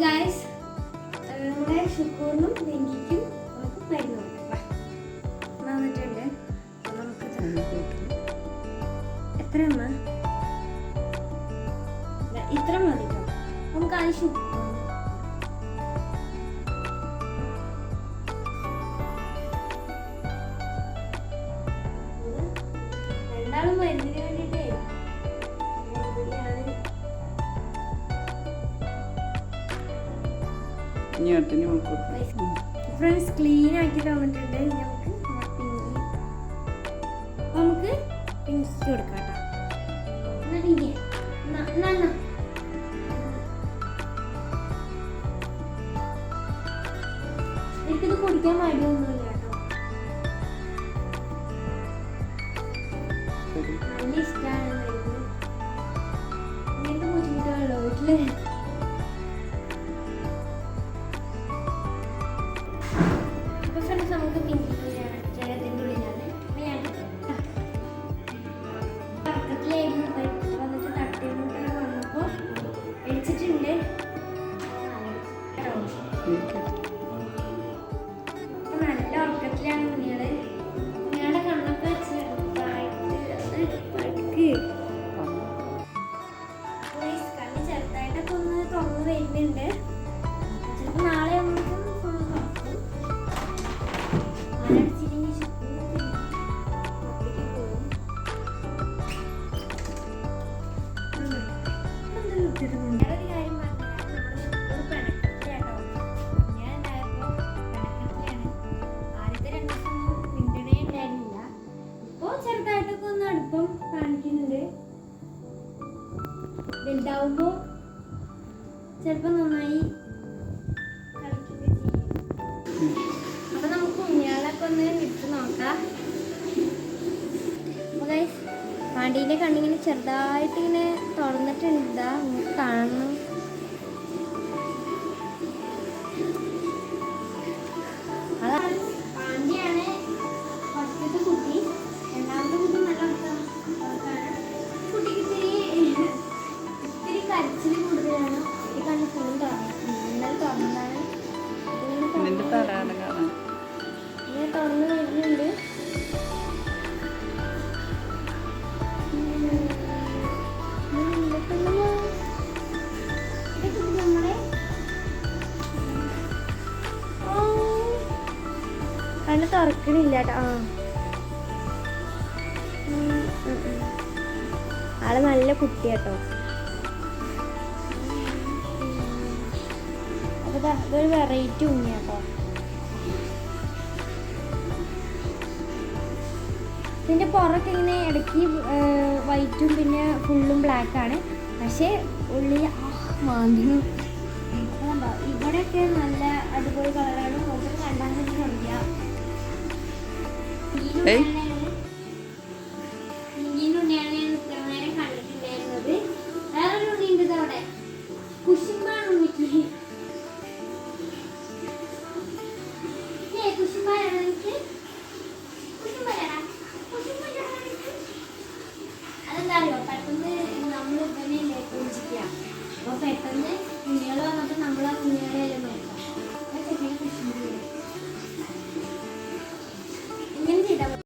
Guys നമ്മുടെ ഷുക്കൂറിനും വെങ്കിക്കും നമുക്ക് മരുന്ന് വന്നിട്ടുണ്ട്. നമുക്ക് എത്ര അമ്മ ഇത്ര മതി കേട്ടോ. നമുക്ക് ആദ്യം ഷുക്കൂർ രണ്ടാളും മരുന്നിന് വേണ്ടിട്ടേ ഫ്രണ്ട്സ് ക്ലീൻ ആക്കി തന്നിട്ടുണ്ട്. നമുക്ക് പിങ്കി കൊടുക്കാം കേട്ടോ. എനിക്കിത് കുടിക്കാൻ മടിയൊന്നുമില്ല കേട്ടോ. നല്ല ഇഷ്ടമാണ് മരുന്ന്. ഇങ്ങനത്തെ ബുദ്ധിമുട്ടുകളോ വീട്ടില്. നമുക്ക് പിങ്കി ചേർത്തിൻ്റെ ഉള്ളിലാണ് പക്കത്തിലായിരുന്നു വന്നിട്ട് തട്ടിമുട്ട വന്നപ്പോൾ അടിച്ചിട്ടുണ്ട്. നല്ല ഉറക്കത്തിലാണ് കുഞ്ഞികളുടെ കണ്ണൊക്കെ വെച്ച് കണ്ണ് ചെറുതായിട്ടൊക്കെ ഒന്ന് തുറന്ന് വരുന്നുണ്ട്. ചിലപ്പോൾ നാളെ നമുക്ക് ഫുൾ തുറക്കും. ചെറുതായിട്ടൊക്കെ ഒന്ന് അടുപ്പം കാണിക്കുന്നുണ്ട്. വലുതാവുമ്പോ ചിലപ്പോ നന്നായി കളിക്കുകയൊക്കെ ചെയ്യും. അപ്പൊ നമുക്ക് കുഞ്ഞുങ്ങളൊക്കെ ഒന്ന് വിട്ട് നോക്കാം. പാണ്ടീൻ്റെ കണ്ണിങ്ങനെ ചെറുതായിട്ട് ഇങ്ങനെ തുറന്നിട്ടുണ്ട്. നമുക്ക് കാണണം. അതാണ് പാണ്ടിയാണ് ഫസ്റ്റത്തെ കുട്ടി. രണ്ടാമത്തെ കുട്ടി നല്ല ഉറക്കാണ്. കുട്ടിക്ക് ഇത്തിരി കരച്ചിൽ കൂടുതലാണ്. ഈ കണ്ണ് ഫുള്ളും ഇന്നലെ തുറന്നതാണ്. ഇങ്ങനെ തുറന്ന് വരുന്നുണ്ട്. കണ്ണ് തുറക്കണില്ല കേട്ടോ. ആള് നല്ല കുട്ടിയാട്ടോ. അപ്പൊ ഇതൊരു വെറൈറ്റി ഉണ്ണിയാട്ടോ. ഇതിൻ്റെ പുറമൊക്കെ ഇങ്ങനെ ഇടയ്ക്ക് വൈറ്റും പിന്നെ ഫുള്ളും ബ്ലാക്കാണ്. പക്ഷേ ഉള്ളിൽ മാന്തിന് ഇവിടെയൊക്കെ നല്ല അടിപൊളി കളറാണ്. ഫോട്ടോ കണ്ടാൽ തന്നെ അറിയാം.